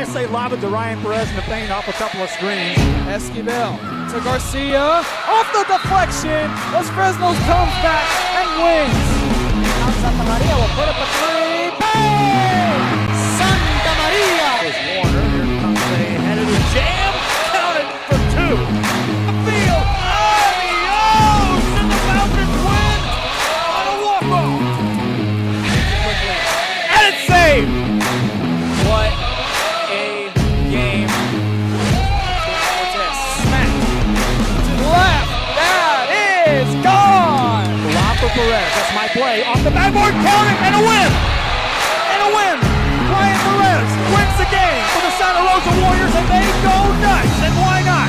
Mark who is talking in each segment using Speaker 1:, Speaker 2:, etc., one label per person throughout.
Speaker 1: I say lob it to Ryan Perez in the paint off a couple of screens.
Speaker 2: Esquivel to Garcia. Off the deflection. Los Fresnos comes back and wins. Now Santa Maria will put up a three. Bang! Santa Maria!
Speaker 1: There's Warner. Here comes a head of the jam. Counted for two.
Speaker 2: Field. Adios! And the Falcons win on a walk-off.
Speaker 1: And it's saved! What a game.
Speaker 2: Smack to the left. That is gone.
Speaker 1: Lob for Perez. That's my play. Off the backboard. Count it. And a win. And a win. Ryan Perez wins the game for the Santa Rosa Warriors, and they go nuts. And why not?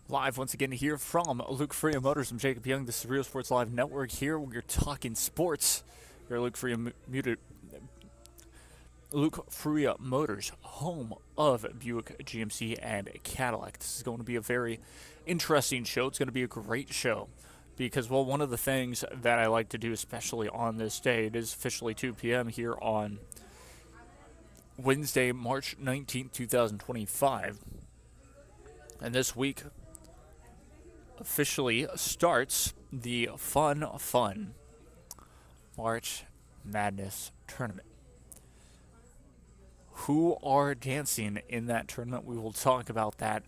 Speaker 1: Live once again here from Luke Fruia Motors. I'm Jacob Young. This is Real Sports Live Network. Here we're talking sports. Here Luke Fruia Motors, home of Buick, GMC, and Cadillac. This is going to be a very interesting show. It's going to be a great show because, well, one of the things that I like to do, especially on this day, it is officially 2 p.m. here on Wednesday, March 19th, 2025. And this week officially starts the fun March Madness tournament. Who are dancing in that tournament? We will talk about that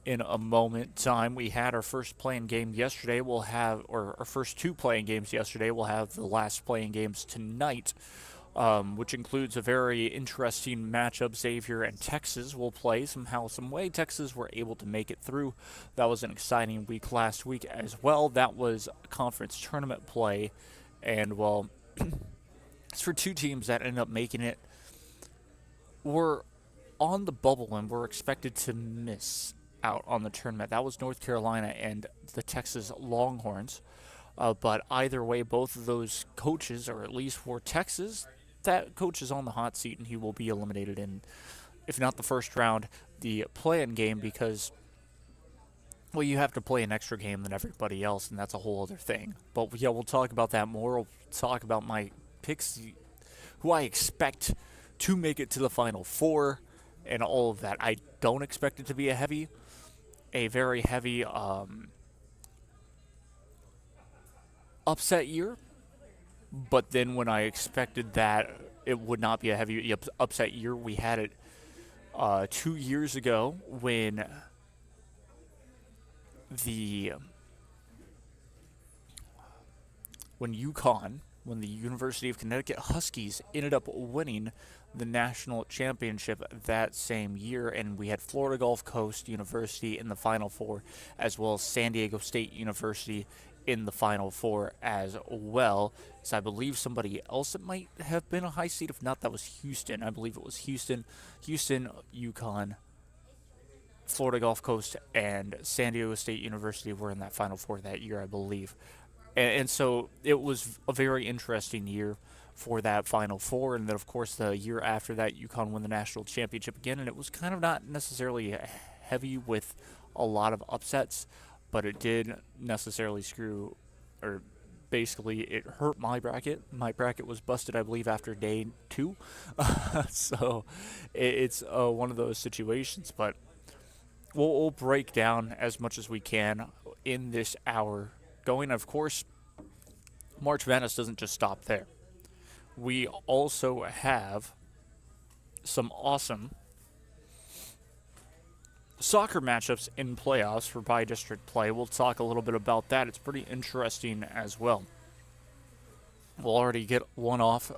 Speaker 1: in a moment. We had our first playing game yesterday. We'll have, or our first two playing games yesterday. We'll have the last playing games tonight, which includes a very interesting matchup. Xavier and Texas will play. Somehow, some way, Texas were able to make it through. That was an exciting week last week as well. That was conference tournament play. And, well, it's for two teams that ended up making it. We're on the bubble and we're expected to miss out on the tournament. That was North Carolina and the Texas Longhorns. But either way, both of those coaches, or at least for Texas, that coach is on the hot seat and he will be eliminated in, if not the first round, the play-in game because, well, you have to play an extra game than everybody else, and that's a whole other thing. But, yeah, we'll talk about that more. We'll talk about my picks, who I expect to make it to the Final Four, and all of that. I don't expect it to be a very heavy upset year. But then when I expected that it would not be a heavy upset year, we had it 2 years ago when when the University of Connecticut Huskies ended up winning the national championship that same year, and we had Florida Gulf Coast University in the Final Four, as well as San Diego State University in the Final Four as well. So I believe somebody else that might have been a high seed. If not, that was Houston. I believe it was Houston, UConn, Florida Gulf Coast, and San Diego State University were in that Final Four that year, I believe. And so it was a very interesting year for that Final Four. And then, of course, the year after that, UConn won the national championship again. And it was kind of not necessarily heavy with a lot of upsets, but it did necessarily screw, or basically it hurt my bracket. My bracket was busted, I believe, after day 2. So it's one of those situations. But we'll break down as much as we can in this hour going. Of course, March Madness doesn't just stop there. We also have some awesome soccer matchups in playoffs for bi-district play. We'll talk a little bit about that. It's pretty interesting as well. We'll already get one off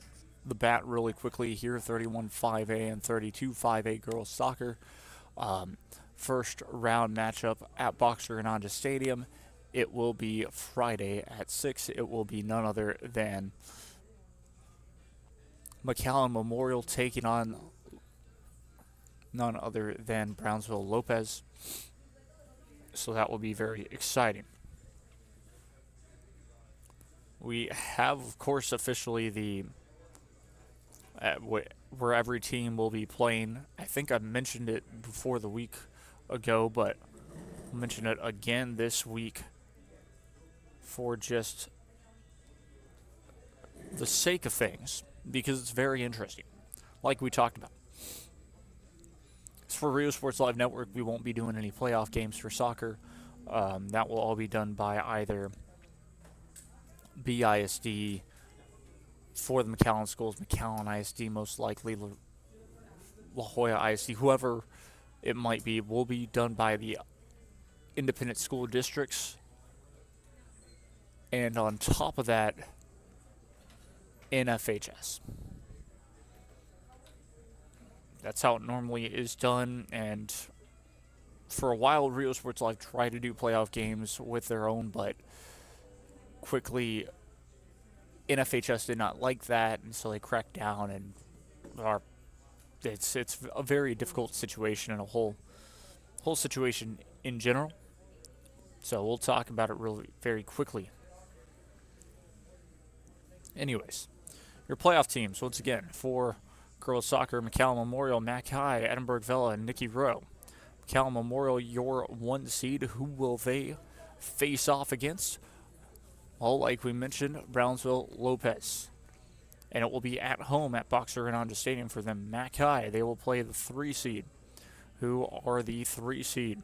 Speaker 1: the bat really quickly here. 31-5A and 32-5A girls soccer. First round matchup at Boxer Ananda Stadium. It will be Friday at 6. It will be none other than McAllen Memorial taking on none other than Brownsville Lopez. So that will be very exciting. We have, of course, officially the where every team will be playing. I think I mentioned it before the week ago, but I'll mention it again this week for just the sake of things, because it's very interesting. like we talked about. As for Rio Sports Live Network, we won't be doing any playoff games for soccer. That will all be done by either BISD for the McAllen schools, McAllen ISD most likely, La Jolla ISD, whoever it might be, will be done by the independent school districts. And on top of that, NFHS. That's how it normally is done, and for a while, Rio Sports Live tried to do playoff games with their own, but quickly, NFHS did not like that, and so they cracked down, and it's a very difficult situation and a whole situation in general. So we'll talk about it really very quickly. Anyways, your playoff teams once again for girls soccer: McAllen Memorial, Mac High, Edinburgh Vella, and Nicky Rowe. McAllen Memorial, your 1 seed. Who will they face off against? Well, like we mentioned, Brownsville Lopez. And it will be at home at Boxer Renanda Stadium for them. Mac High, they will play the 3 seed. Who are the 3 seed?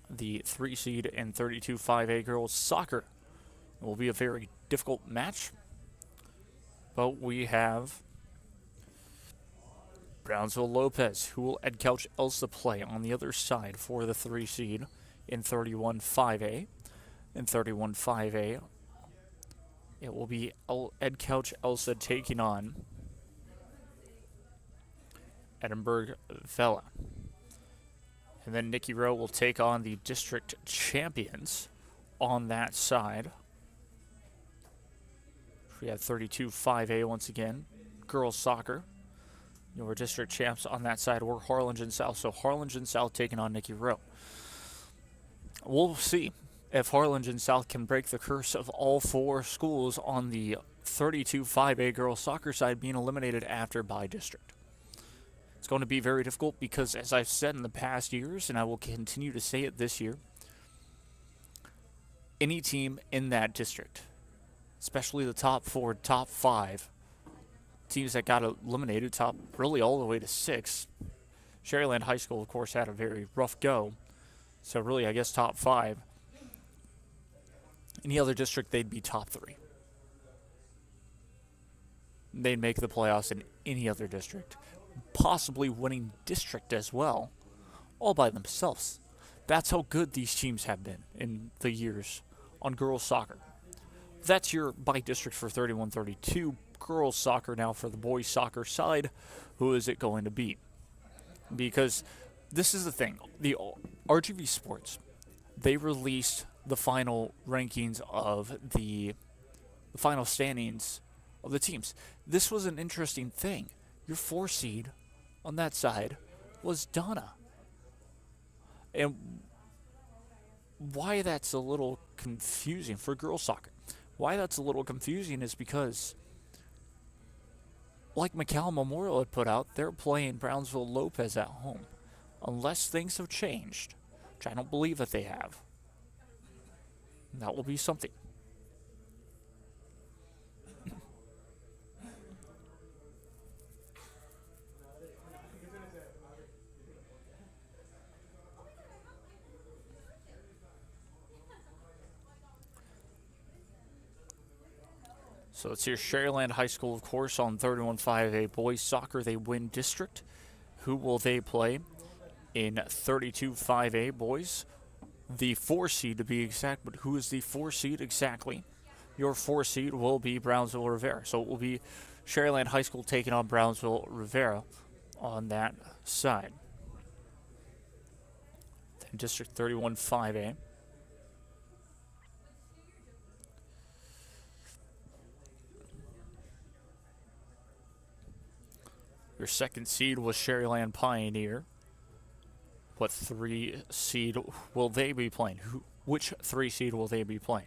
Speaker 1: The 3 seed in 32 5A girls soccer. It will be a very difficult match. But we have Brownsville Lopez, who will Edcouch Elsa play on the other side for the 3 seed in 31 5A. In 31 5A, it will be Edcouch Elsa taking on Edinburgh Vella. And then Nicky Rowe will take on the district champions on that side. We have 32 5A once again. Girls soccer. Your district champs on that side were Harlingen South. So Harlingen South taking on Nicky Rowe. We'll see if Harlingen South can break the curse of all 4 schools on the 32 5A girls soccer side being eliminated after by district. It's going to be very difficult because, as I've said in the past years, and I will continue to say it this year, any team in that district, especially the top 4, top 5 teams that got eliminated, top really all the way to 6. Sherryland High School, of course, had a very rough go. So really, I guess top 5. Any other district, they'd be top 3. They'd make the playoffs in any other district, possibly winning district as well, all by themselves. That's how good these teams have been in the years on girls soccer. That's your by district for 31-32. Girls soccer now for the boys soccer side. Who is it going to be? Because this is the thing. The RGV Sports, they released the final rankings of the final standings of the teams. This was an interesting thing. Your 4 seed on that side was Donna. And why that's a little confusing for girls soccer. Why that's a little confusing is because, like McAllen Memorial had put out, they're playing Brownsville Lopez at home. Unless things have changed, which I don't believe that they have. That will be something. So it's here Sherryland High School, of course, on 31 5A boys soccer. They win district. Who will they play in 32 5A boys? The 4 seed to be exact, but who is the 4 seed exactly? Your 4 seed will be Brownsville Rivera. So it will be Sherryland High School taking on Brownsville Rivera on that side. Then District 31 5A. Your 2nd seed was Sherryland Pioneer. What 3 seed will they be playing? Which 3 seed will they be playing?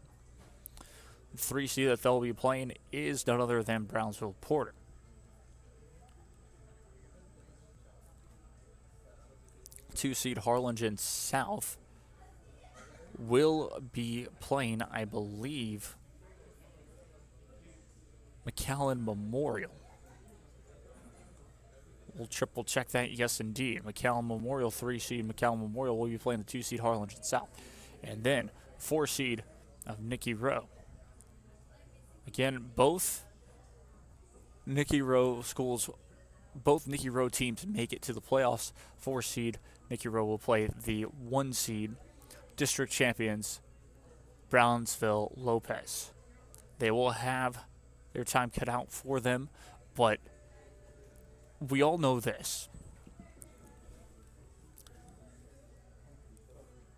Speaker 1: The 3 seed that they'll be playing is none other than Brownsville Porter. Two seed Harlingen South will be playing, I believe, McAllen Memorial. We'll triple check that. Yes, indeed. McAllen Memorial, 3 seed. McAllen Memorial will be playing the 2 seed Harlingen South. And then 4 seed of Nicky Rowe. Again, both Nicky Rowe schools, both Nicky Rowe teams make it to the playoffs. 4 seed Nicky Rowe will play the 1 seed district champions Brownsville Lopez. They will have their time cut out for them, but we all know this.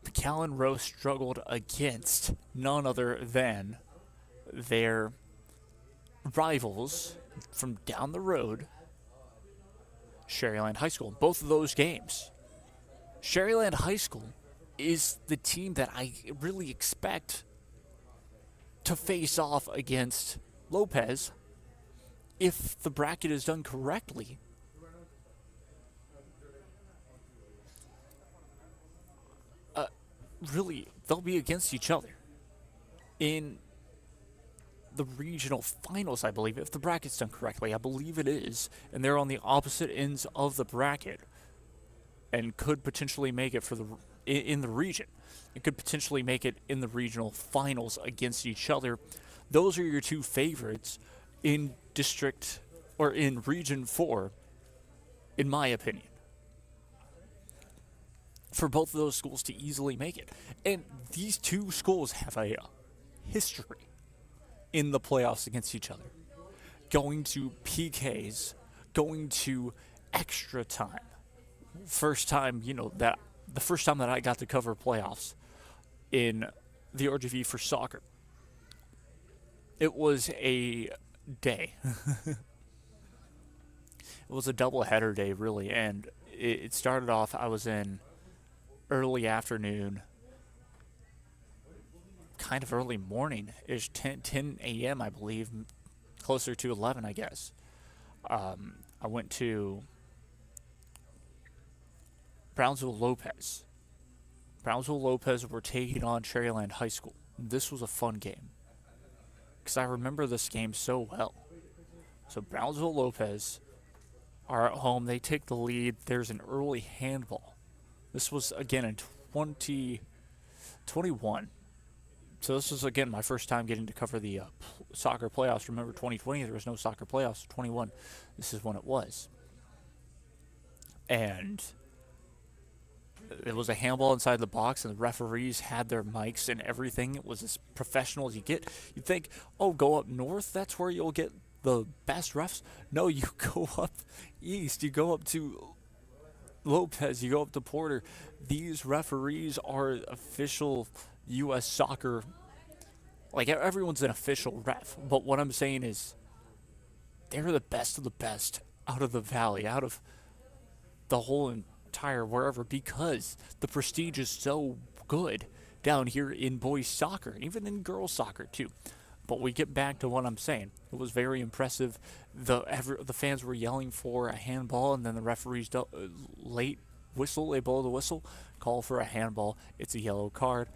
Speaker 1: McAllen Rowe struggled against none other than their rivals from down the road, Sherryland High School. In both of those games, Sherryland High School is the team that I really expect to face off against Lopez if the bracket is done correctly. Really, they'll be against each other in the regional finals, I believe, if the bracket's done correctly. I believe it is, and they're on the opposite ends of the bracket and could potentially make it for in the region. It could potentially make it in the regional finals against each other. Those are your 2 favorites in district or in Region 4, in my opinion, for both of those schools to easily make it. And these 2 schools have a history in the playoffs against each other. Going to PKs, going to extra time. First time, the first time that I got to cover playoffs in the RGV for soccer. It was a day. It was a doubleheader day, really, and it started off, I was in early afternoon, kind of early morning-ish, 10 a.m., I believe, closer to 11, I guess. I went to Brownsville Lopez. Brownsville Lopez were taking on Sherryland High School. This was a fun game because I remember this game so well. So Brownsville Lopez are at home. They take the lead. There's an early handball. This was, again, in 2021. So this was, again, my first time getting to cover the soccer playoffs. Remember, 2020, there was no soccer playoffs. 21, this is when it was. And it was a handball inside the box, and the referees had their mics and everything. It was as professional as you get. You'd think, oh, go up north, that's where you'll get the best refs. No, you go up east. You go up to Lopez, you go up to Porter. These referees are official U.S. soccer. Like, everyone's an official ref. But what I'm saying is, they're the best of the best out of the valley, out of the whole entire wherever, because the prestige is so good down here in boys soccer, even in girls soccer too. But we get back to what I'm saying. It was very impressive. The fans were yelling for a handball, and then the referees late whistle. They blow the whistle, call for a handball. It's a yellow card.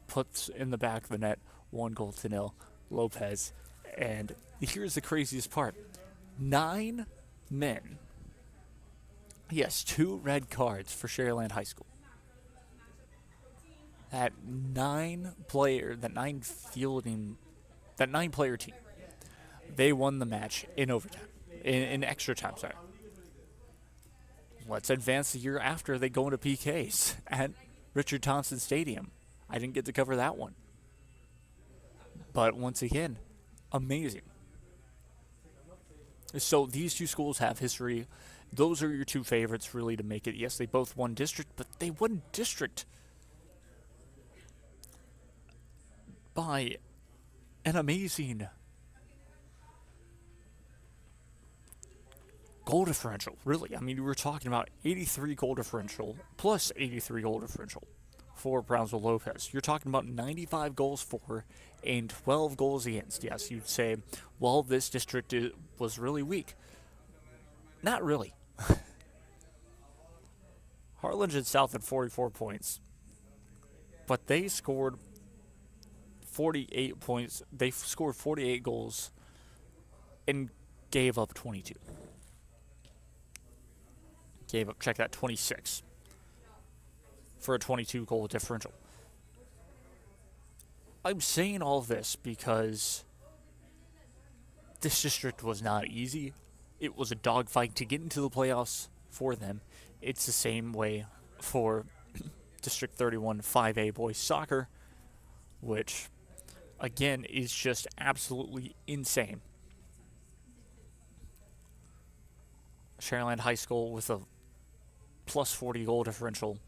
Speaker 1: Puts in the back of the net. 1-0 Lopez. And here's the craziest part: 9 men. Yes, 2 red cards for Sherryland High School. That 9-player team, they won the match in overtime, in extra time, sorry. Let's advance the year after. They go into PKs at Richard Thompson Stadium. I didn't get to cover that one. But once again, amazing. So these 2 schools have history. Those are your 2 favorites, really, to make it. Yes, they both won district, but they won district by an amazing goal differential, really. I mean, we were talking about 83 goal differential plus 83 goal differential for Brownsville Lopez. You're talking about 95 goals for and 12 goals against. Yes, you'd say, well, this district was really weak. Not really. Harlingen South had 44 points, but they scored 48 points. They scored 48 goals and gave up 22. gave up, check that, 26 for a 22-goal differential. I'm saying all this because this district was not easy. It was a dogfight to get into the playoffs for them. It's the same way for District 31 5A boys soccer, which, again, is just absolutely insane. Sharyland High School with a plus 40 goal differential,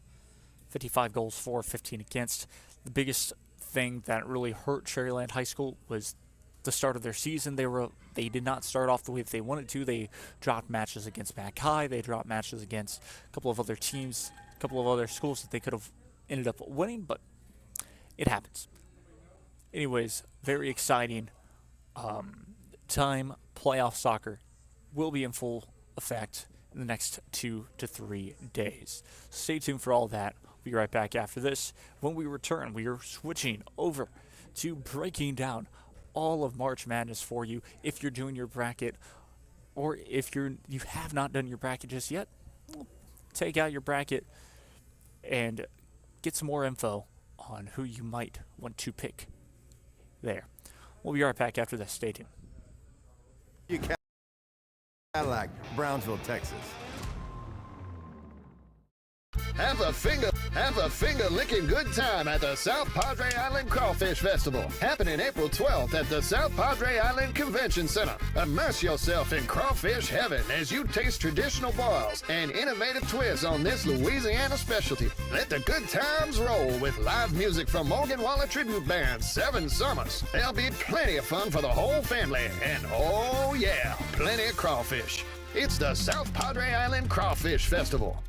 Speaker 1: 55 goals for, 15 against. The biggest thing that really hurt Sharyland High School was the start of their season. They did not start off the way that they wanted to. They dropped matches against Mac High. They dropped matches against a couple of other teams, a couple of other schools that they could have ended up winning, but it happens. Anyways, very exciting time. Playoff soccer will be in full effect in the next 2 to 3 days. Stay tuned for all that. We'll be right back after this. When we return, we are switching over to breaking down all of March Madness for you. If you're doing your bracket, or if you have not done your bracket just yet, take out your bracket and get some more info on who you might want to pick there. We'll be right back after this. Stay tuned.
Speaker 3: Cadillac, Brownsville, Texas.
Speaker 4: Have a finger-licking good time at the South Padre Island Crawfish Festival, happening April 12th at the South Padre Island Convention Center. Immerse yourself in crawfish heaven as you taste traditional boils and innovative twists on this Louisiana specialty. Let the good times roll with live music from Morgan Wallen Tribute Band, 7 Summers. There'll be plenty of fun for the whole family, and oh yeah, plenty of crawfish. It's the South Padre Island Crawfish Festival.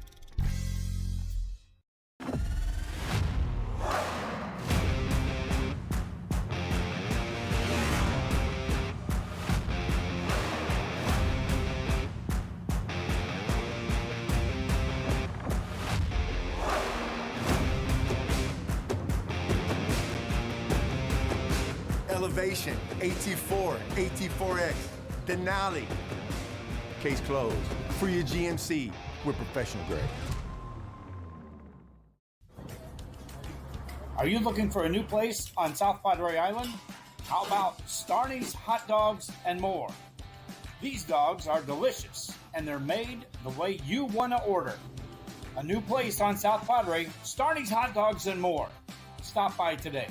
Speaker 3: Elevation, AT4, AT4X, Denali. Case closed. Fruia GMC, we're professional grade.
Speaker 5: Are you looking for a new place on South Padre Island? How about Starney's Hot Dogs and More? These dogs are delicious, and they're made the way you want to order. A new place on South Padre, Starney's Hot Dogs and More. Stop by today.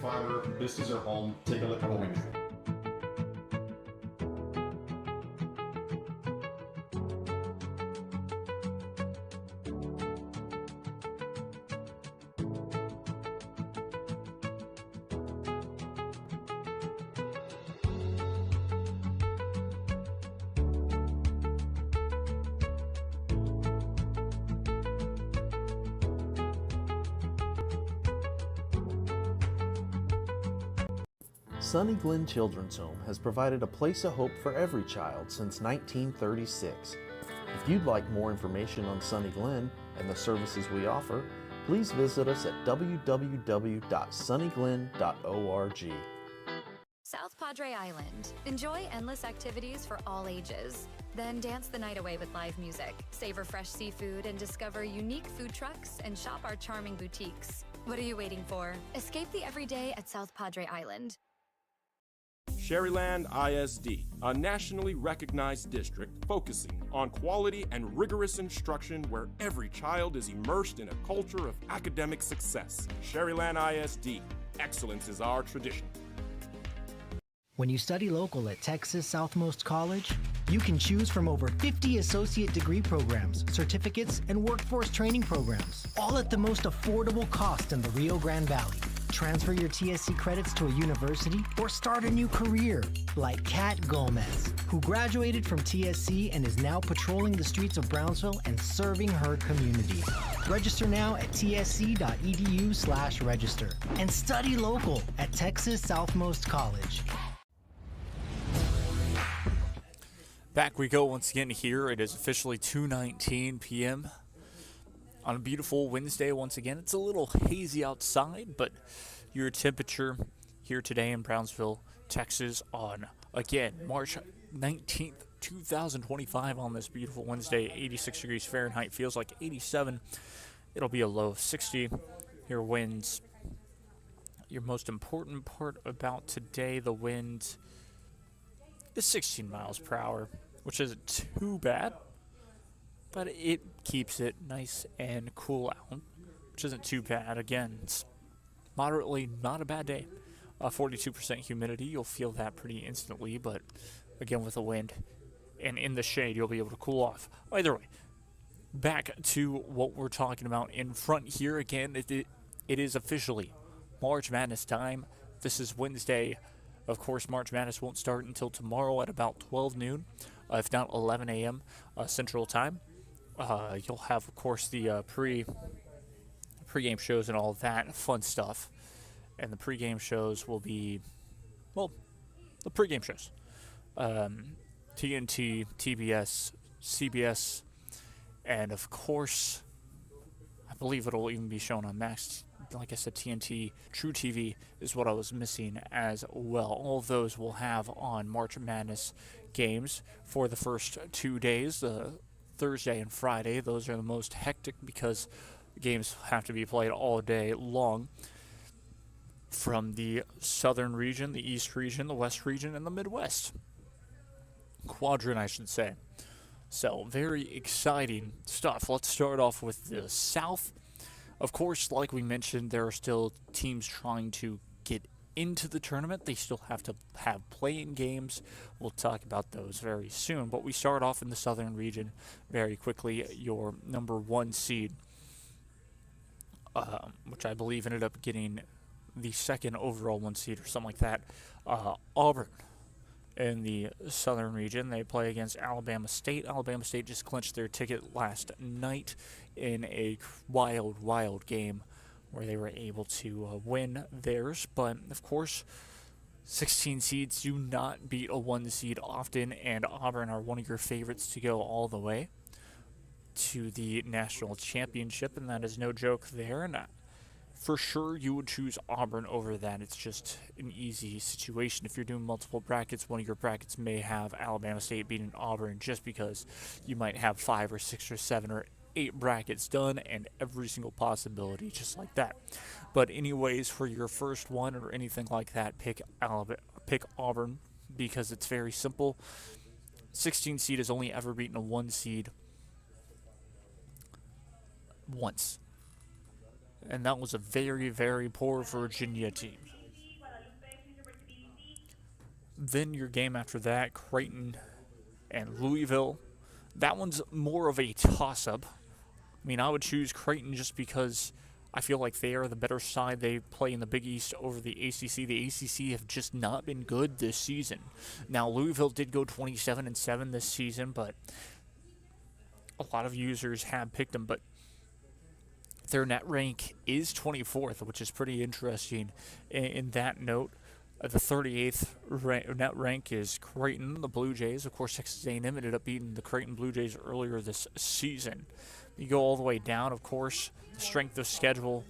Speaker 6: Fiber, this is our home. Take a look at what we do.
Speaker 7: Sunny Glen Children's Home has provided a place of hope for every child since 1936. If you'd like more information on Sunny Glen and the services we offer, please visit us at www.sunnyglen.org.
Speaker 8: South Padre Island. Enjoy endless activities for all ages. Then dance the night away with live music, savor fresh seafood, and discover unique food trucks and shop our charming boutiques. What are you waiting for? Escape the everyday at South Padre Island.
Speaker 9: Sharyland ISD, a nationally recognized district focusing on quality and rigorous instruction where every child is immersed in a culture of academic success. Sharyland ISD, excellence is our tradition.
Speaker 10: When you study local at Texas Southmost College, you can choose from over 50 associate degree programs, certificates, and workforce training programs, all at the most affordable cost in the Rio Grande Valley. Transfer your TSC credits to a university or start a new career, like Kat Gomez, who graduated from TSC and is now patrolling the streets of Brownsville and serving her community. Register now at tsc.edu/register and study local at Texas Southmost College.
Speaker 1: Back we go once again here. It is officially 2:19 p.m. on a beautiful Wednesday once again. It's a little hazy outside, but your temperature here today in Brownsville, Texas on, again, March 19th, 2025 on this beautiful Wednesday, 86 degrees Fahrenheit, feels like 87. It'll be a low of 60. Your winds, your most important part about today, the wind is 16 miles per hour, which isn't too bad, but it keeps it nice and cool out, which isn't too bad. Again, it's moderately not a bad day. 42% humidity, you'll feel that pretty instantly, but again, with the wind and in the shade, you'll be able to cool off. Either way, back to what we're talking about in front here. Again, it is officially March Madness time. This is Wednesday. Of course, March Madness won't start until tomorrow at about 12 noon, if not 11 a.m. Central Time. You'll have, of course, the pre-game shows and all that fun stuff. And the pre-game shows will be, well, the pre-game shows. TNT, TBS, CBS, and of course, I believe it'll even be shown on Max. Like I said, TNT, True TV is what I was missing as well. All of those will have on March Madness games for the first 2 days, Thursday and Friday. Those are the most hectic because games have to be played all day long from the southern region, the east region, the west region, and the Midwest quadrant, I should say. So, very exciting stuff. Let's start off with the South. Of course, like we mentioned, there are still teams trying to get into the tournament. They still have to have play-in games. We'll talk about those very soon. But we start off in the southern region very quickly. Your number 1 seed, which I believe ended up getting the second overall 1 seed or something like that, Auburn. In the southern region, they play against Alabama State. Alabama State just clinched their ticket last night in a wild game where they were able to win theirs. But, of course, 16 seeds do not beat a 1 seed often, and Auburn are one of your favorites to go all the way to the national championship, and that is no joke there. And for sure, you would choose Auburn over that. It's just an easy situation. If you're doing multiple brackets, one of your brackets may have Alabama State beating Auburn just because you might have 5 or 6 or 7 or 8 brackets done and every single possibility just like that. But anyways, for your first one or anything like that, pick Auburn because it's very simple. 16 seed has only ever beaten a 1 seed once. And that was a very, very poor Virginia team. Then your game after that, Creighton and Louisville. That one's more of a toss-up. I mean, I would choose Creighton just because I feel like they are the better side. They play in the Big East over the ACC. The ACC have just not been good this season. Now, Louisville did go 27-7 this season, but a lot of users have picked them. But their net rank is 24th, which is pretty interesting in that note. The 38th net rank is Creighton, the Blue Jays. Of course, Texas A&M ended up beating the Creighton Blue Jays earlier this season. You go all the way down, of course, the strength of schedule.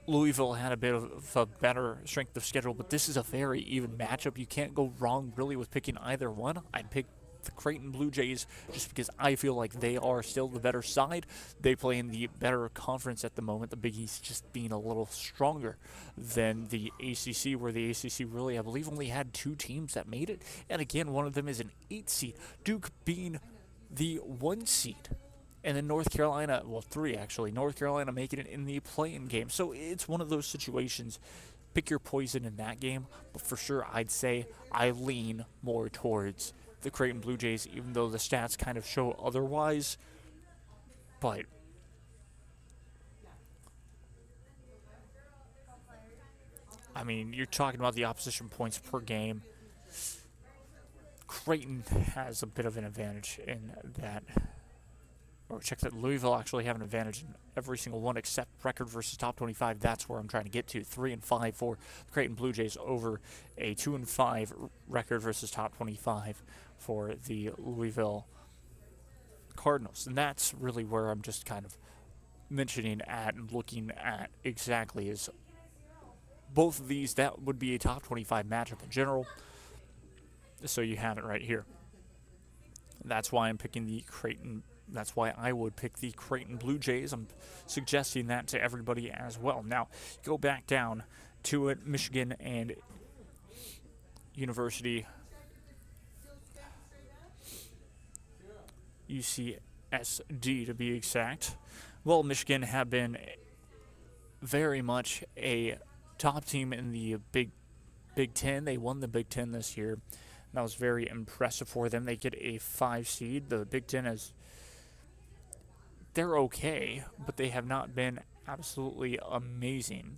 Speaker 1: Louisville had a bit of a better strength of schedule, but this is a very even matchup. You can't go wrong really with picking either one. I'd pick the Creighton Blue Jays just because I feel like they are still the better side. They play in the better conference at the moment, the Big East just being a little stronger than the ACC, where the ACC really, I believe, only had 2 teams that made it, and again, one of them is an 8 seed, Duke being the 1 seed, and then North Carolina, well, 3 actually, North Carolina making it in the play-in game. So it's one of those situations. Pick your poison in that game, but for sure I'd say I lean more towards the Creighton Blue Jays, even though the stats kind of show otherwise. But I mean, you're talking about the opposition points per game. Creighton has a bit of an advantage in that. Or check that Louisville actually have an advantage in every single one except record versus top 25. That's where I'm trying to get to. 3-5 for the Creighton Blue Jays over a 2-5 record versus top 25 for the Louisville Cardinals. And that's really where I'm just kind of mentioning at and looking at exactly is both of these, that would be a top 25 matchup in general. So you have it right here. That's why I'm picking the Creighton. That's why I would pick the Creighton Blue Jays. I'm suggesting that to everybody as well. Now, go back down to it, Michigan and University, UCSD to be exact. Well, Michigan have been very much a top team in the Big Ten. They won the Big Ten this year. That was very impressive for them. They get a 5 seed. The Big Ten is, they're okay, but they have not been absolutely amazing.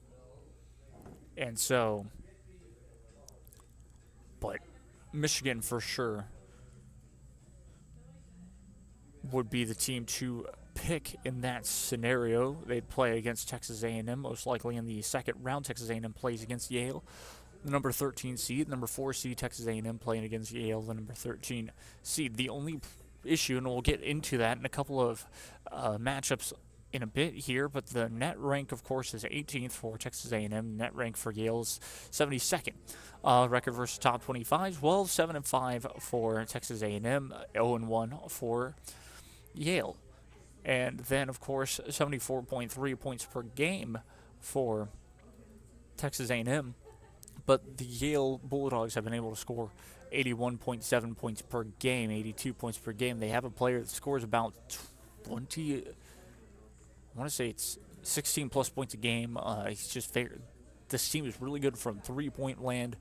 Speaker 1: And so, but Michigan for sure would be the team to pick in that scenario. They'd play against Texas A&M, most likely in the second round. Texas A&M plays against Yale, the number 13 seed. Number 4 seed, Texas A&M playing against Yale, the number 13 seed. The only issue, and we'll get into that in a couple of matchups in a bit here, but the net rank, of course, is 18th for Texas A&M. Net rank for Yale is 72nd. Record versus top 25, well, 7-5 for Texas A&M, 0-1 for Yale. And then, of course, 74.3 points per game for Texas A&M. But the Yale Bulldogs have been able to score 81.7 points per game, 82 points per game. They have a player that scores about 20, I want to say it's 16 plus points a game. It's just fair. This team is really good from three-point land.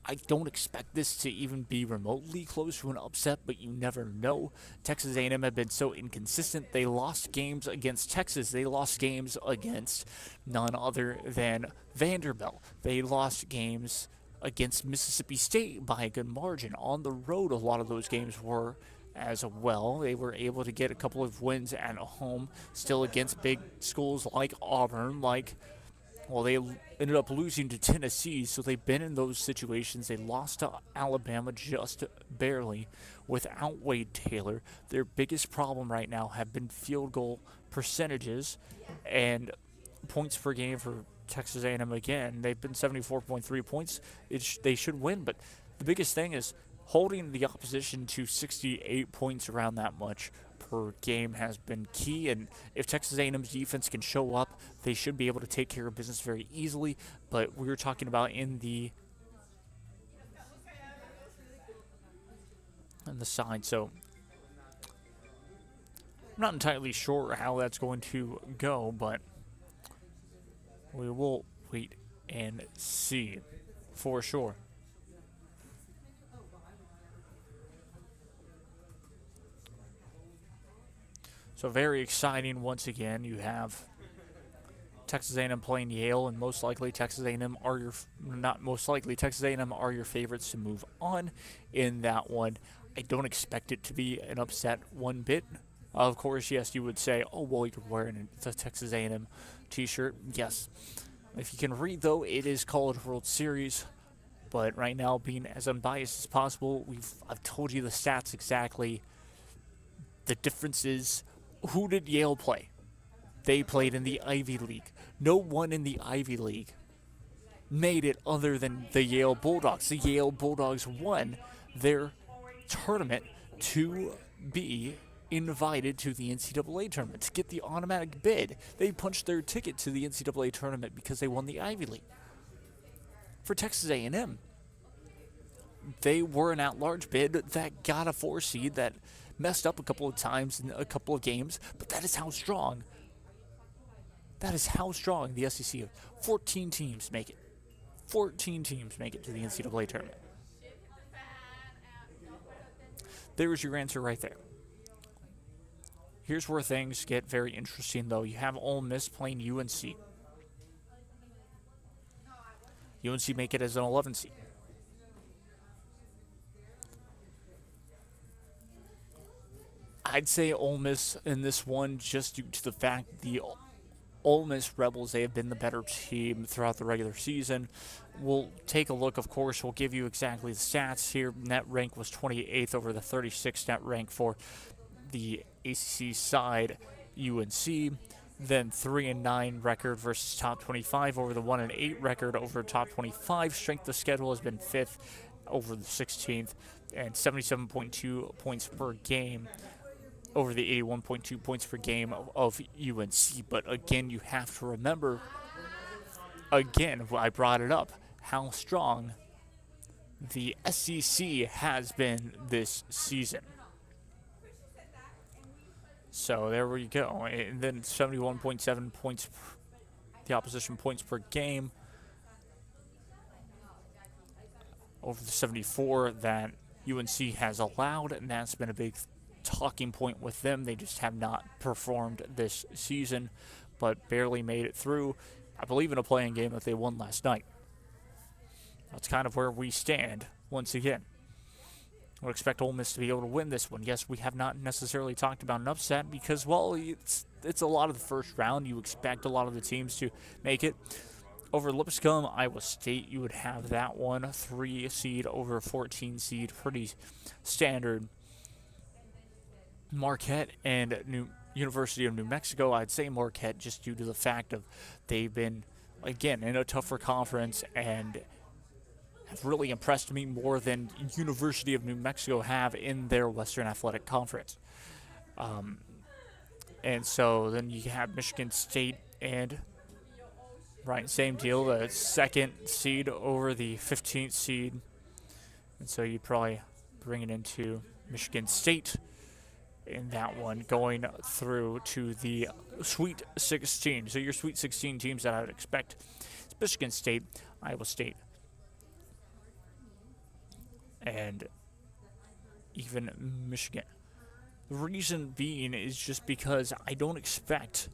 Speaker 1: I don't expect this to even be remotely close to an upset, but you never know. Texas A&M have been so inconsistent. They lost games against Texas. They lost games against none other than Vanderbilt. They lost games against Mississippi State by a good margin. On the road, a lot of those games were as well. They were able to get a couple of wins at home, still against big schools like Auburn, well, they ended up losing to Tennessee, so they've been in those situations. They lost to Alabama just barely without Wade Taylor. Their biggest problem right now have been field goal percentages and points per game for Texas A&M again. They've been 74.3 points. They should win, but the biggest thing is holding the opposition to 68 points around that much per game has been key, and if Texas A&M's defense can show up, they should be able to take care of business very easily. But we were talking about in the side, so I'm not entirely sure how that's going to go, but we will wait and see for sure. So very exciting once again. You have Texas A&M playing Yale, and most likely Texas A&M are Texas A&M are your favorites to move on in that one. I don't expect it to be an upset one bit. Of course, yes, you would say, oh, well, you're wearing a Texas A&M t-shirt. Yes. If you can read, though, it is College World Series. But right now, being as unbiased as possible, I've told you the stats exactly. The difference is, who did Yale play? They played in the Ivy League. No one in the Ivy League made it other than the Yale Bulldogs. The Yale Bulldogs won their tournament to be invited to the NCAA tournament, to get the automatic bid. They punched their ticket to the NCAA tournament because they won the Ivy League. For Texas A&M, they were an at-large bid that got a 4 seed that messed up a couple of times in a couple of games, but that is how strong the SEC is. 14 teams make it. 14 teams make it to the NCAA tournament. There's your answer right there. Here's where things get very interesting, though. You have Ole Miss playing UNC. UNC make it as an 11 seed. I'd say Ole Miss in this one just due to the fact the Ole Miss Rebels, they have been the better team throughout the regular season. We'll take a look, of course. We'll give you exactly the stats here. Net rank was 28th over the 36th net rank for the ACC side, UNC. Then 3-9 record versus top 25 over the 1-8 record over top 25. Strength of schedule has been 5th over the 16th and 77.2 points per game over the 81.2 points per game of UNC. But again, you have to remember, again, I brought it up, how strong the SEC has been this season. So there we go. And then 71.7 points, the opposition points per game over the 74 that UNC has allowed, and that's been a big talking point with them. They just have not performed this season, but barely made it through, I believe, in a playing game that they won last night. That's kind of where we stand once again. I would expect Ole Miss to be able to win this one. Yes, we have not necessarily talked about an upset because, well, it's a lot of the first round. You expect a lot of the teams to make it. Over Lipscomb, Iowa State, you would have that one. 3 seed over 14 seed. Pretty standard. Marquette and University of New Mexico, I'd say Marquette just due to the fact of they've been, again, in a tougher conference and have really impressed me more than University of New Mexico have in their Western Athletic Conference. And so then you have Michigan State and, right, same deal, the 2nd seed over the 15th seed. And so you probably bring it into Michigan State in that one, going through to the Sweet 16. So your Sweet 16 teams that I would expect is Michigan State, Iowa State, and even Michigan. The reason being is just because I don't expect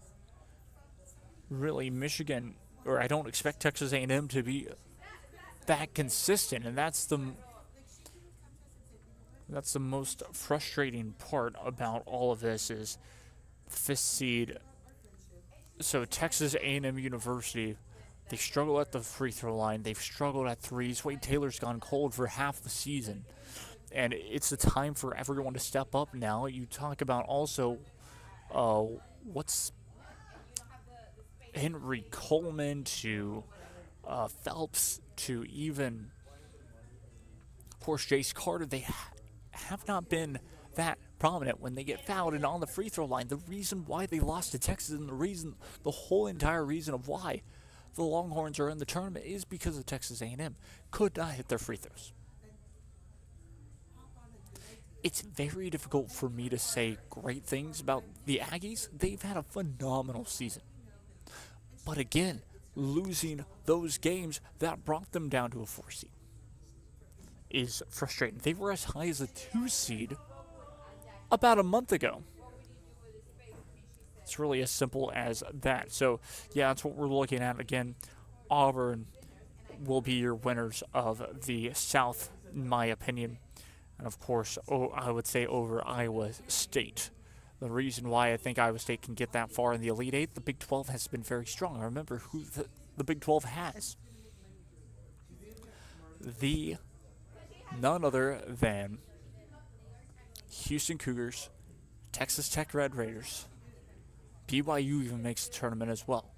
Speaker 1: really Michigan, or I don't expect Texas A&M to be that consistent, and that's the most frustrating part about all of this is 5th seed. So Texas A&M University, they struggle at the free throw line. They've struggled at threes. Wade Taylor's gone cold for half the season. And it's a time for everyone to step up now. You talk about also what's Henry Coleman to Phelps to even, of course, Jace Carter. They have not been that prominent when they get fouled and on the free throw line. The reason why they lost to Texas and the whole entire reason of why the Longhorns are in the tournament is because of Texas A&M could not hit their free throws. It's very difficult for me to say great things about the Aggies. They've had a phenomenal season. But again, losing those games, that brought them down to a 4 seed. Is frustrating. They were as high as a 2 seed about a month ago. It's really as simple as that. So, yeah, that's what we're looking at. Again, Auburn will be your winners of the South, in my opinion. And, of course, I would say over Iowa State. The reason why I think Iowa State can get that far in the Elite Eight, the Big 12 has been very strong. I remember who the Big 12 has. None other than Houston Cougars, Texas Tech Red Raiders. BYU even makes the tournament as well.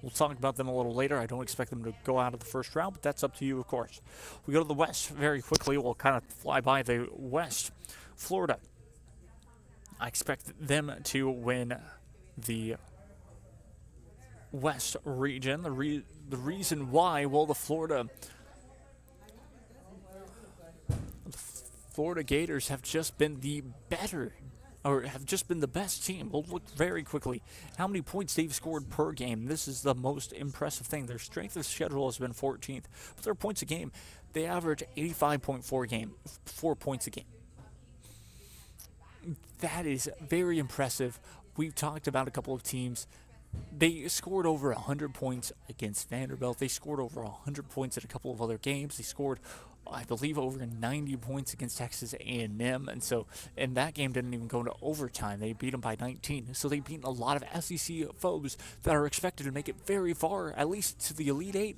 Speaker 1: We'll talk about them a little later. I don't expect them to go out of the first round, but that's up to you, of course. We go to the West very quickly. We'll kind of fly by the West. Florida. I expect them to win the West region. The reason why, well, the Florida Gators have just been the better, or have just been the best team. We'll look very quickly how many points they've scored per game. This is the most impressive thing. Their strength of schedule has been 14th, but their points a game, they average 85.4 points a game. That is very impressive. We've talked about a couple of teams They scored over 100 points against Vanderbilt. They scored over 100 points in a couple of other games. They scored, I believe, over 90 points against Texas A&M. And so, and that game didn't even go into overtime. They beat them by 19. So they beat a lot of SEC foes that are expected to make it very far, at least to the Elite Eight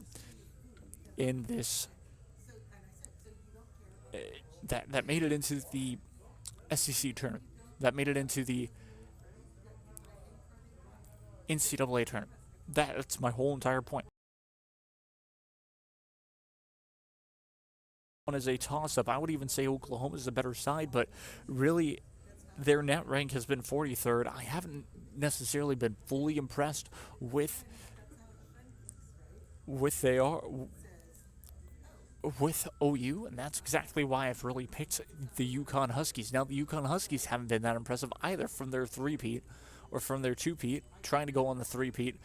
Speaker 1: in this, that made it into the SEC tournament, that made it into the NCAA tournament. That's my whole entire point. One is a toss-up. I would even say Oklahoma is a better side, but really their net rank has been 43rd. I haven't necessarily been fully impressed with OU, and that's exactly why I've really picked the UConn Huskies. Now, the UConn Huskies haven't been that impressive either from their three-peat or from their two-peat, trying to go on the three-peat.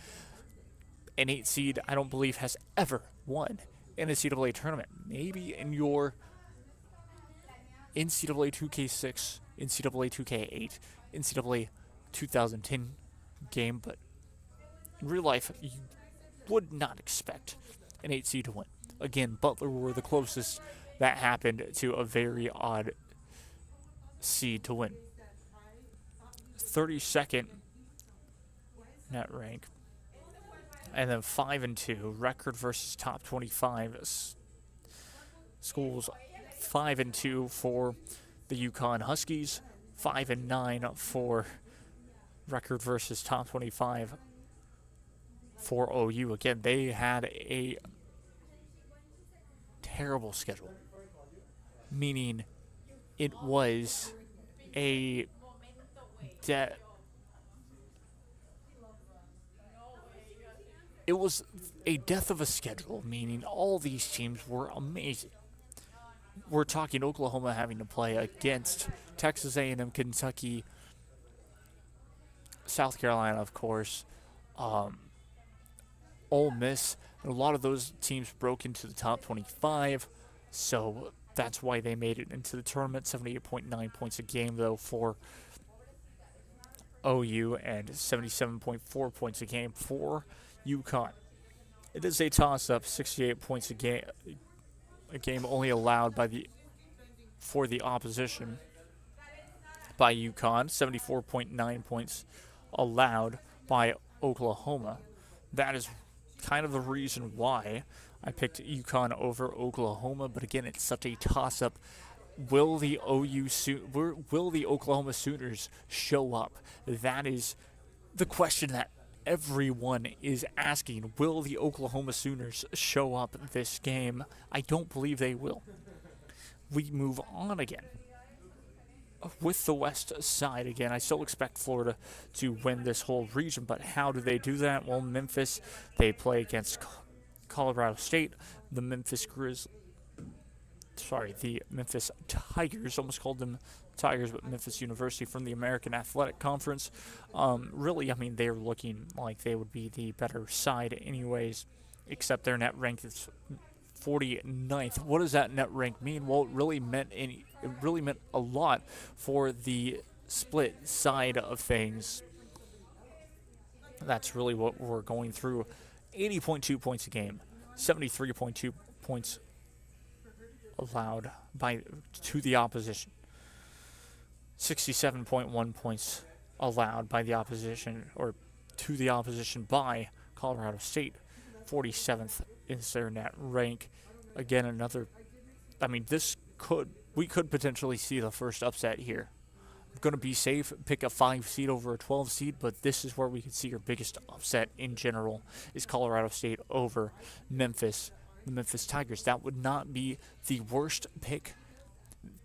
Speaker 1: An 8 seed, I don't believe, has ever won in a NCAA tournament. Maybe in your NCAA 2K6, NCAA 2K8, NCAA 2010 game, but in real life, you would not expect an 8 seed to win. Again, Butler were the closest that happened to a very odd seed to win. 32nd net rank. And then 5-2 record versus top 25 schools. 5-2 for the UConn Huskies. 5-9 for record versus top 25 for OU. Again, they had a terrible schedule, meaning it was a it was a death of a schedule, meaning all these teams were amazing. We're talking Oklahoma having to play against Texas A&M, Kentucky, South Carolina, of course, Ole Miss. And a lot of those teams broke into the top 25, so that's why they made it into the tournament. 78.9 points a game, though, for OU, and 77.4 points a game for UConn. It is a toss-up. 68 points a game only allowed for the opposition by UConn. 74.9 points allowed by Oklahoma. That is kind of the reason why I picked UConn over Oklahoma. But again, it's such a toss-up. Will the Oklahoma Sooners show up? That is the question that everyone is asking. Will the Oklahoma Sooners show up this game? I don't believe they will. We move on again with the West side again. I still expect Florida to win this whole region, but how do they do that? Well, Memphis, they play against Colorado State. The Memphis Tigers, almost called them Tigers, but Memphis University from the American Athletic Conference. Really, I mean, they're looking like they would be the better side anyways, except their net rank is 49th. What does that net rank mean? Well, it really meant a lot for the split side of things. That's really what we're going through. 80.2 points a game, 73.2 points allowed to the opposition. 67.1 points allowed by the opposition, or to the opposition by Colorado State. 47th is their net rank. Again, we could potentially see the first upset here. I'm going to be safe, pick a 5 seed over a 12 seed, but this is where we could see your biggest upset in general is Colorado State over Memphis, the Memphis Tigers. That would not be the worst pick.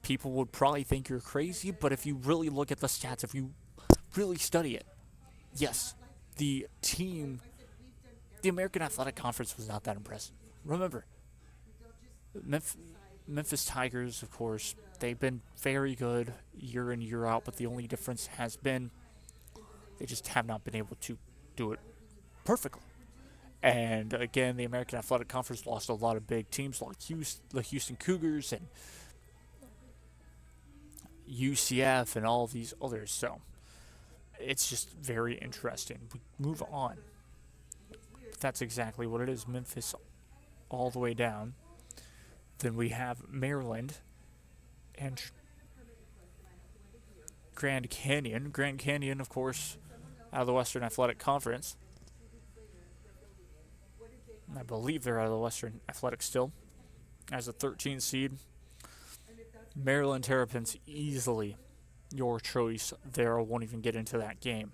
Speaker 1: People would probably think you're crazy, but if you really look at the stats, if you really study it, yes, the American Athletic Conference was not that impressive. Remember, Memphis Tigers, of course, they've been very good year in, year out, but the only difference has been they just have not been able to do it perfectly. And again, the American Athletic Conference lost a lot of big teams like the Houston Cougars and UCF and all these others. So it's just very interesting. We move on. That's exactly what it is. Memphis all the way down. Then we have Maryland and Grand Canyon. Grand Canyon, of course, out of the Western Athletic Conference. I believe they're out of the Western Athletic still. As a 13 seed, Maryland Terrapins easily your choice there. I won't even get into that game.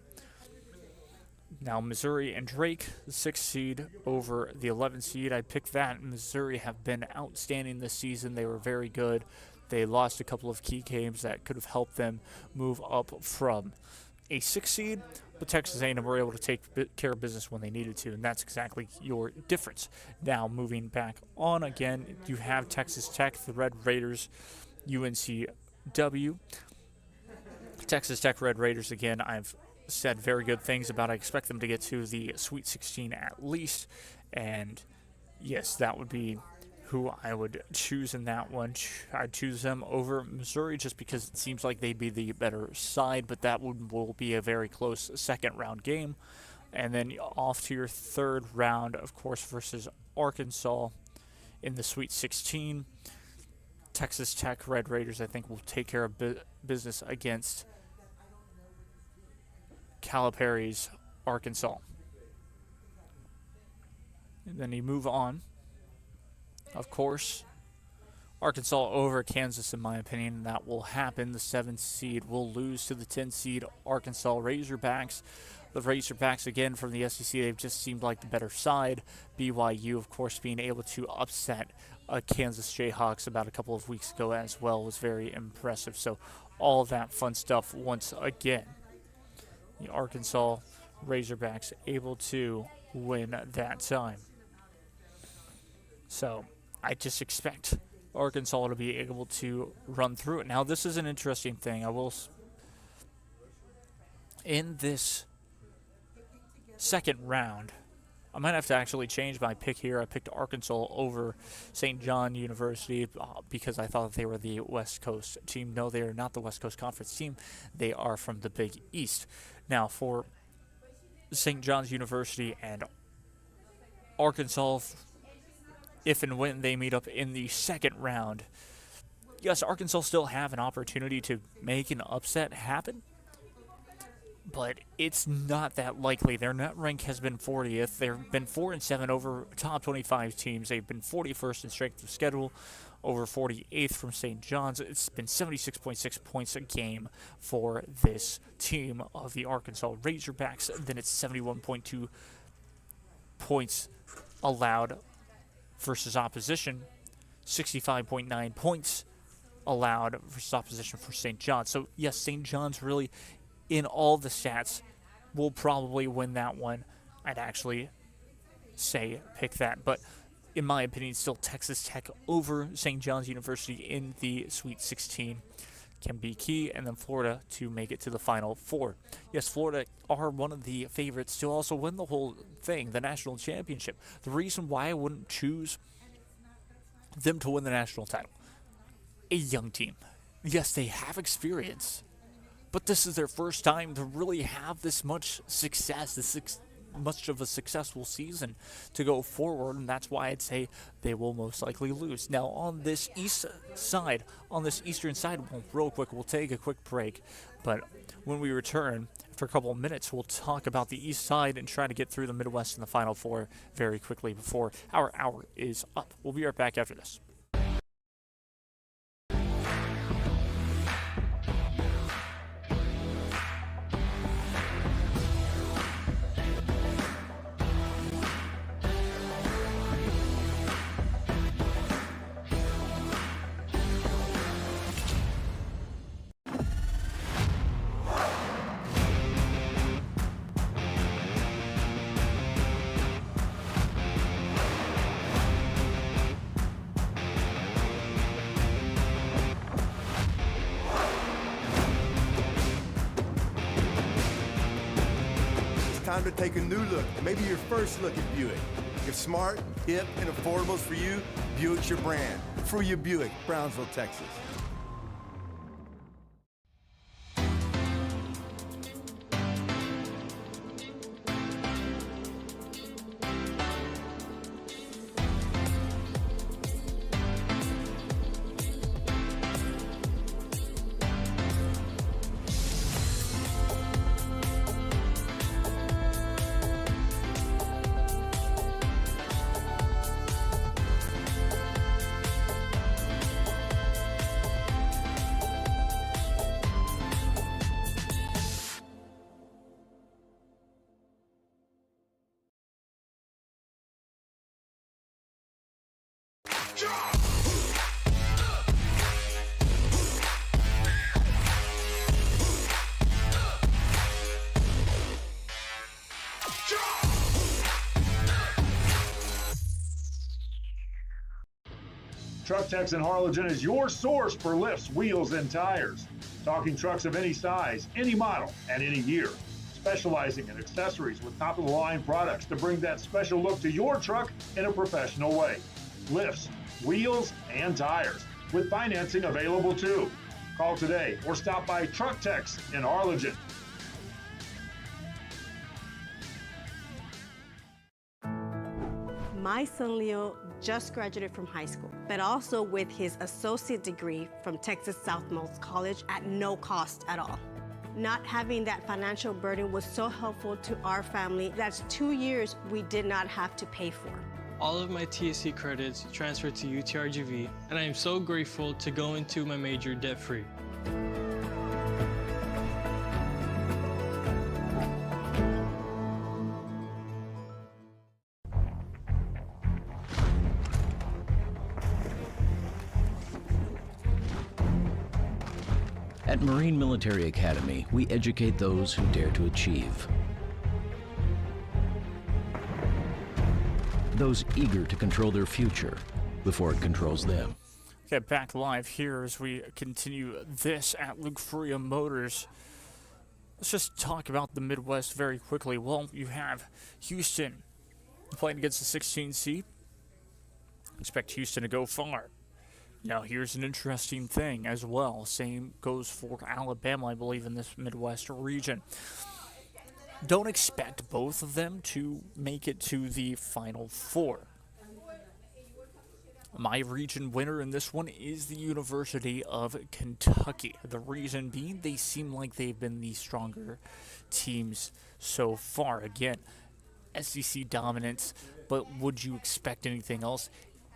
Speaker 1: Now, Missouri and Drake, the 6th seed over the 11th seed. I picked that. Missouri have been outstanding this season. They were very good. They lost a couple of key games that could have helped them move up from a 6th seed, but Texas A&M were able to take care of business when they needed to, and that's exactly your difference. Now, moving back on again, you have Texas Tech, the Red Raiders, UNCW. Texas Tech Red Raiders, again, I've said very good things about. I expect them to get to the Sweet 16 at least, and yes, that would be who I would choose in that one. I'd choose them over Missouri just because it seems like they'd be the better side, but that will be a very close second round game. And then off to your third round, of course, versus Arkansas in the Sweet 16. Texas Tech Red Raiders, I think, will take care of business against Calipari's Arkansas. And then you move on. Of course, Arkansas over Kansas, in my opinion. That will happen. The 7th seed will lose to the 10th seed Arkansas Razorbacks. The Razorbacks, again, from the SEC, they've just seemed like the better side. BYU, of course, being able to upset Kansas Jayhawks about a couple of weeks ago as well was very impressive. So all of that fun stuff once again. The Arkansas Razorbacks able to win that time. So I just expect Arkansas to be able to run through it. Now, this is an interesting thing. In this second round, I might have to actually change my pick here. I picked Arkansas over St. John University because I thought that they were the West Coast team. No, they are not the West Coast Conference team. They are from the Big East. Now, for St. John's University and Arkansas, if and when they meet up in the second round, yes, Arkansas still have an opportunity to make an upset happen, but it's not that likely. Their net rank has been 40th. They've been 4-7 over top 25 teams. They've been 41st in strength of schedule, over 48th from St. John's. It's been 76.6 points a game for this team of the Arkansas Razorbacks. Then it's 71.2 points allowed versus opposition, 65.9 points allowed versus opposition for St. John's. So, yes, St. John's really, in all the stats, will probably win that one. I'd actually say pick that. But in my opinion, still Texas Tech over St. John's University in the Sweet 16 can be key, and then Florida to make it to the Final Four. Yes, Florida are one of the favorites to also win the whole thing, the national championship. The reason why I wouldn't choose them to win the national title, a young team. Yes, they have experience, but this is their first time to really have this much success, much of a successful season to go forward, and that's why I'd say they will most likely lose. Now, on this eastern side, well, real quick, we'll take a quick break, but when we return, after a couple of minutes, we'll talk about the east side and try to get through the Midwest in the Final Four very quickly before our hour is up. We'll be right back after this.
Speaker 3: Time to take a new look, maybe your first look at Buick. If smart, hip, and affordable is for you, Buick's your brand. Fruia Buick, Brownsville, Texas.
Speaker 11: Truck Techs in Harlingen is your source for lifts, wheels, and tires. Talking trucks of any size, any model, and any year. Specializing in accessories with top-of-the-line products to bring that special look to your truck in a professional way. Lifts, wheels, and tires, with financing available too. Call today or stop by Truck Techs in Harlingen.
Speaker 12: My son Leo just graduated from high school, but also with his associate degree from Texas Southmost College at no cost at all. Not having that financial burden was so helpful to our family. That's 2 years we did not have to pay for.
Speaker 13: All of my TSC credits transferred to UTRGV, and I am so grateful to go into my major debt-free.
Speaker 14: At Marine Military Academy, we educate those who dare to achieve. Those eager to control their future before it controls them.
Speaker 1: Okay, back live here as we continue this at Luke Fruia Motors. Let's just talk about the Midwest very quickly. Well, you have Houston playing against the 16 seed. Expect Houston to go far. Now, here's an interesting thing as well. Same goes for Alabama, I believe, in this Midwest region. Don't expect both of them to make it to the Final Four. My region winner in this one is the University of Kentucky. The reason being, they seem like they've been the stronger teams so far. Again, SEC dominance, but would you expect anything else?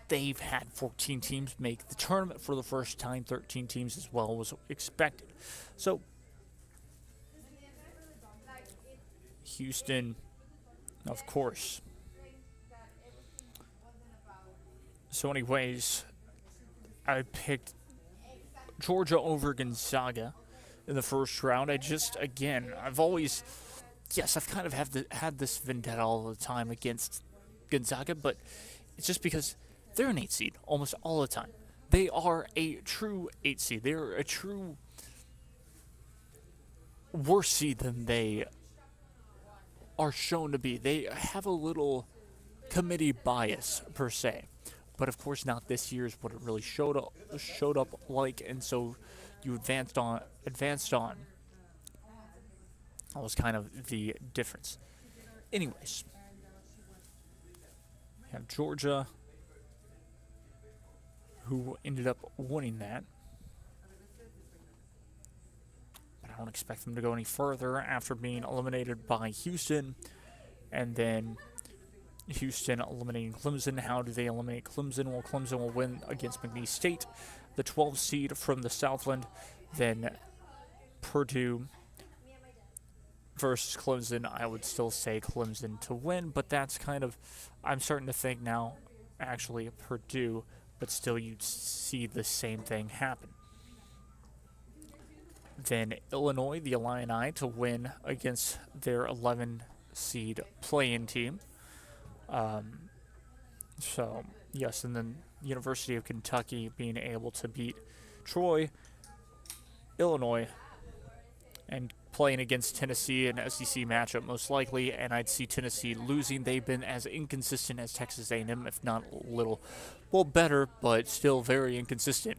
Speaker 1: They've had 14 teams make the tournament for the first time. 13 teams as well was expected. So, Houston, of course. So anyways, I picked Georgia over Gonzaga in the first round. I've always, yes, I've kind of had this vendetta all the time against Gonzaga, but it's just because they're an 8 seed almost all the time. They are a true 8 seed. They're a true worse seed than they are shown to be. They have a little committee bias, per se. But of course not this year's what it really showed up like, and so you advanced on. That was kind of the difference. Anyways, we have Georgia, who ended up winning that. But I don't expect them to go any further after being eliminated by Houston, and then Houston eliminating Clemson. How do they eliminate Clemson? Well, Clemson will win against McNeese State, the 12th seed from the Southland. Then Purdue versus Clemson. I would still say Clemson to win, but that's kind of, I'm starting to think now, actually Purdue, but still you'd see the same thing happen. Then Illinois, the Illini, to win against their 11 seed play-in team. So, yes, and then University of Kentucky being able to beat Troy, Illinois, and playing against Tennessee, an SEC matchup most likely, and I'd see Tennessee losing. They've been as inconsistent as Texas A&M, if not a little, well, better, but still very inconsistent.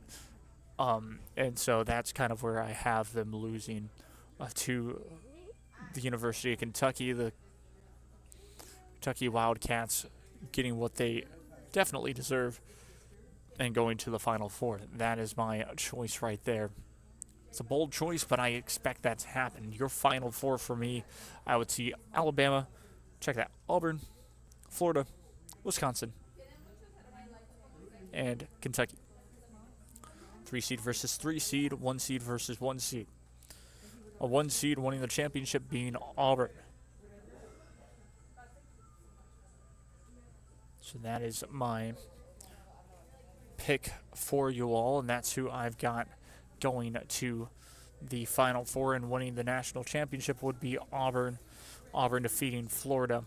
Speaker 1: And so that's kind of where I have them losing to the University of Kentucky. The Kentucky Wildcats getting what they definitely deserve and going to the Final Four. That is my choice right there. It's a bold choice, but I expect that to happen. Your Final Four for me, I would see Alabama, check that, Auburn, Florida, Wisconsin, and Kentucky. 3 seed versus 3 seed, 1 seed versus 1 seed. A 1 seed winning the championship being Auburn. So that is my pick for you all, and that's who I've got going to the Final Four and winning the national championship would be Auburn. Auburn defeating Florida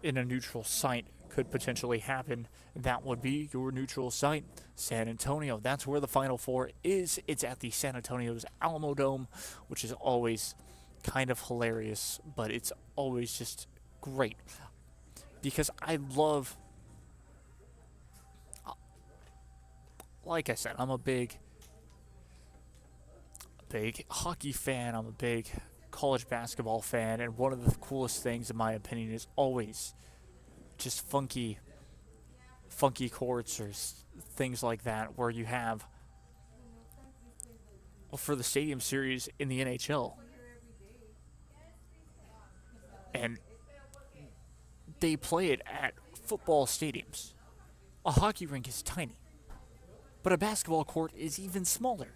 Speaker 1: in a neutral site could potentially happen. That would be your neutral site, San Antonio. That's where the Final Four is. It's at the San Antonio's Alamo Dome, which is always kind of hilarious, but it's always just great because I love, like I said, I'm a big hockey fan. I'm a big college basketball fan, and one of the coolest things, in my opinion, is always just funky courts or things like that, where you have, well, for the Stadium Series in the NHL, and they play it at football stadiums. A hockey rink is tiny, but a basketball court is even smaller.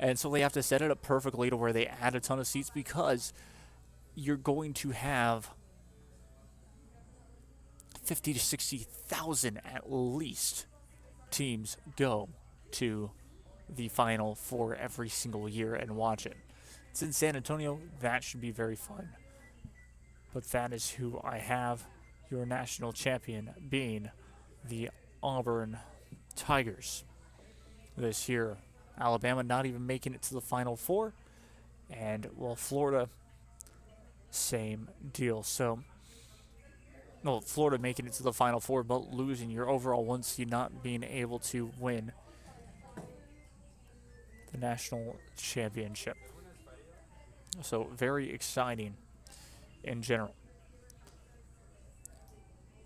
Speaker 1: And so they have to set it up perfectly to where they add a ton of seats, because you're going to have 50 to 60,000 at least teams go to the Final Four every single year and watch it. It's in San Antonio. That should be very fun. But that is who I have, your national champion, being the Auburn Tigers this year. Alabama not even making it to the Final Four. And, well, Florida, same deal. So, no, Florida making it to the Final Four, but losing your overall one seed, not being able to win the national championship. So, very exciting in general.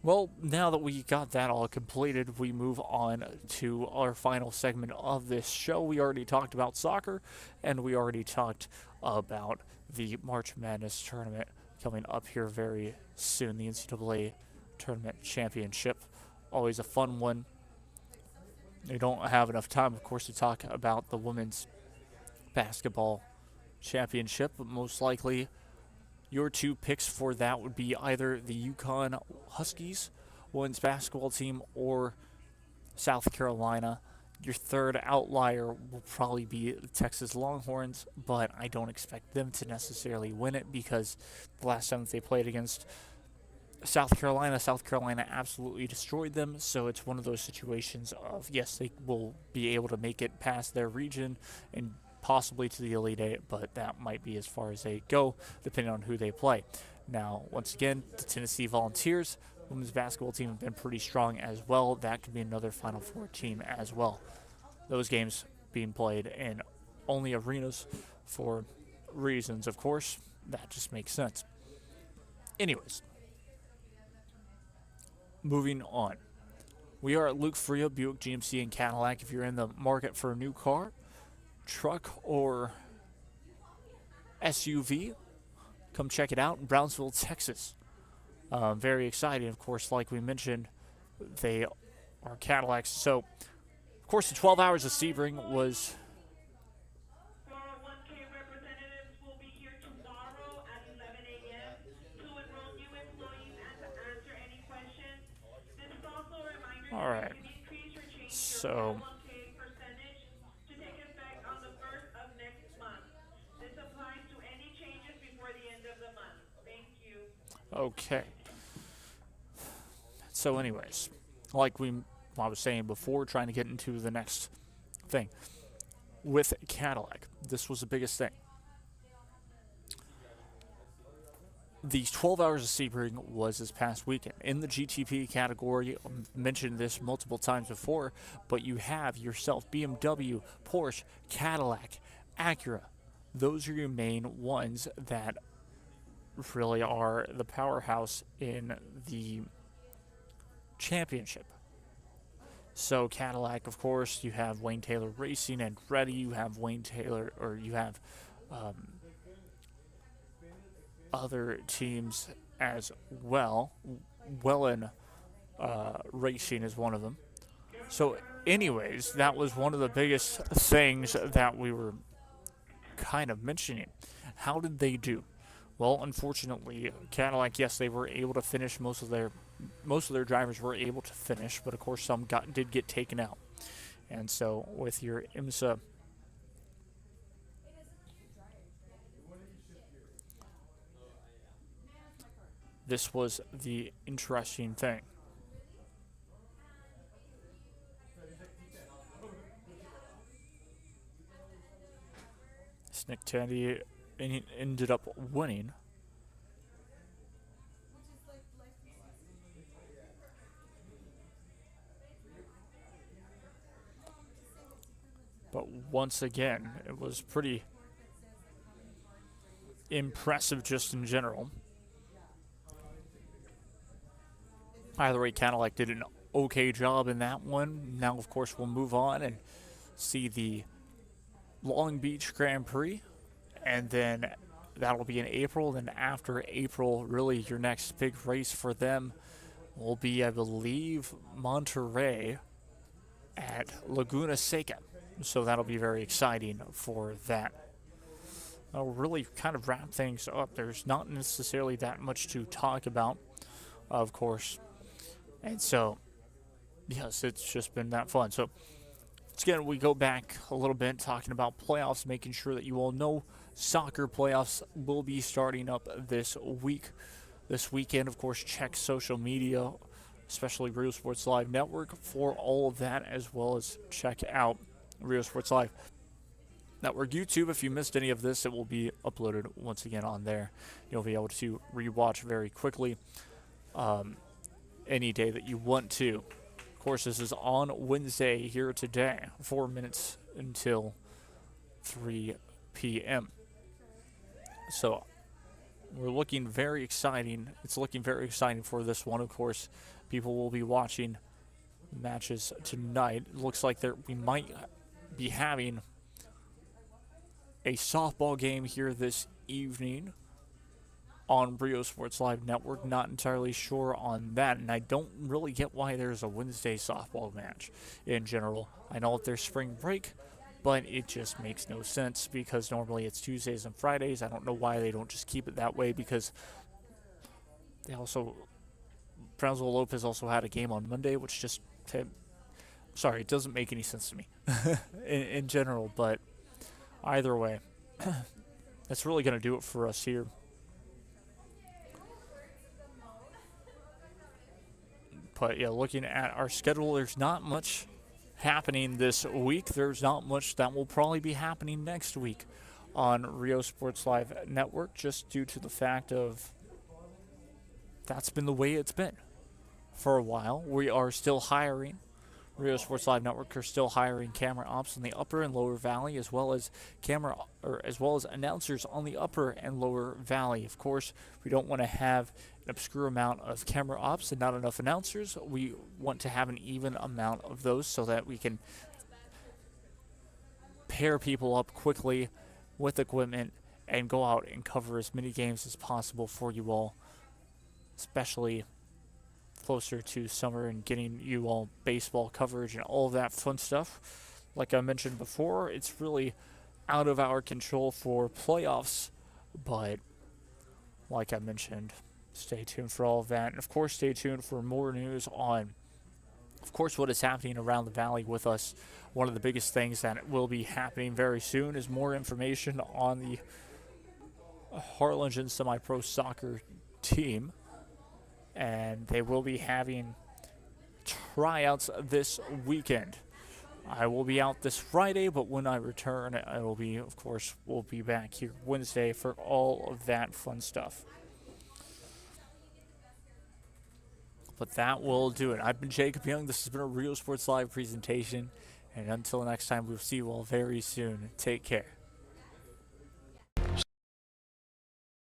Speaker 1: Well, now that we got that all completed, we move on to our final segment of this show. We already talked about soccer, and we already talked about the March Madness tournament coming up here very soon, the NCAA Tournament Championship. Always a fun one. We don't have enough time, of course, to talk about the Women's Basketball Championship, but most likely your two picks for that would be either the UConn Huskies women's basketball team or South Carolina. Your third outlier will probably be the Texas Longhorns, but I don't expect them to necessarily win it, because the last time that they played against South Carolina absolutely destroyed them. So it's one of those situations of, yes, they will be able to make it past their region and possibly to the Elite Eight, but that might be as far as they go, depending on who they play. Now, once again, the Tennessee Volunteers women's basketball team have been pretty strong as well. That could be another Final Four team as well. Those games being played in only arenas for reasons, of course. That just makes sense. Anyways, moving on. We are at Luke Fruia, Buick GMC, and Cadillac. If you're in the market for a new car, truck, or SUV, come check it out in Brownsville, Texas. Very exciting, of course. Like we mentioned, they are Cadillacs. So, of course, the 12 Hours of Sebring was all right. So okay. So anyways, like I was saying before, trying to get into the next thing. With Cadillac, this was the biggest thing. The 12 Hours of Sebring was this past weekend. In the GTP category, I mentioned this multiple times before, but you have yourself BMW, Porsche, Cadillac, Acura. Those are your main ones that really are the powerhouse in the championship. So Cadillac, of course, you have Wayne Taylor Racing and Andretti, you have Wayne Taylor, or you have other teams as well. Wellen Racing is one of them. So anyways, that was one of the biggest things that we were kind of mentioning. How did they do? Well, unfortunately, Cadillac, yes, they were able to finish most of their most of their drivers were able to finish, but of course some did get taken out. And so with your IMSA this was the interesting thing. Nick Tandy ended up winning. But once again, it was pretty impressive just in general. Either way, Cadillac did an okay job in that one. Now, of course, we'll move on and see the Long Beach Grand Prix, and then that'll be in April. Then after April, really your next big race for them will be, I believe, Monterey at Laguna Seca. So that'll be very exciting for that. I'll really kind of wrap things up. There's not necessarily that much to talk about, of course. And so, yes, it's just been that fun. So, again, we go back a little bit talking about playoffs, making sure that you all know soccer playoffs will be starting up this week. This weekend, of course, check social media, especially Rio Sports Live Network, for all of that, as well as check out Rio Sports Live Network YouTube. If you missed any of this, it will be uploaded once again on there. You'll be able to rewatch very quickly any day that you want to. Of course, this is on Wednesday here today, 4 minutes until 3 p.m. So we're looking very exciting. It's looking very exciting for this one. Of course, people will be watching matches tonight. It looks like we might be having a softball game here this evening on Rio Sports Live Network. Not entirely sure on that, and I don't really get why there's a Wednesday softball match in general. I know that there's spring break, but it just makes no sense because normally it's Tuesdays and Fridays. I don't know why they don't just keep it that way, because they also, Brownsville Lopez also had a game on Monday, which just, sorry, it doesn't make any sense to me in general, but either way, that's really going to do it for us here. But yeah, looking at our schedule, there's not much happening this week. There's not much that will probably be happening next week on Rio Sports Live Network, just due to the fact of that's been the way it's been for a while. We are still hiring. Rio Sports Live Network are still hiring camera ops in the Upper and Lower Valley, as well as announcers on the Upper and Lower Valley. Of course, we don't want to have an obscure amount of camera ops and not enough announcers. We want to have an even amount of those so that we can pair people up quickly with equipment and go out and cover as many games as possible for you all, especially closer to summer and getting you all baseball coverage and all of that fun stuff. Like I mentioned before, it's really out of our control for playoffs, but like I mentioned, stay tuned for all of that. And of course, stay tuned for more news on, of course, what is happening around the valley with us. One of the biggest things that will be happening very soon is more information on the Harlingen Semi-Pro Soccer team. And they will be having tryouts this weekend. I will be out this Friday, but when I return, I will be, of course, we'll be back here Wednesday for all of that fun stuff. But that will do it. I've been Jacob Young. This has been a Rio Sports Live presentation. And until next time, we'll see you all very soon. Take care.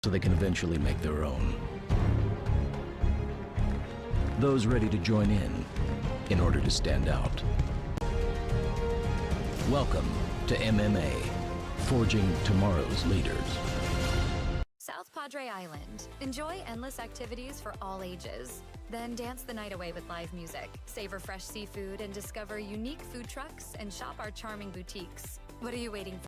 Speaker 14: So they can eventually make their own. Those ready to join in order to stand out. Welcome to MMA, forging tomorrow's leaders.
Speaker 8: South Padre Island. Enjoy endless activities for all ages. Then dance the night away with live music, savor fresh seafood, and discover unique food trucks and shop our charming boutiques. What are you waiting for?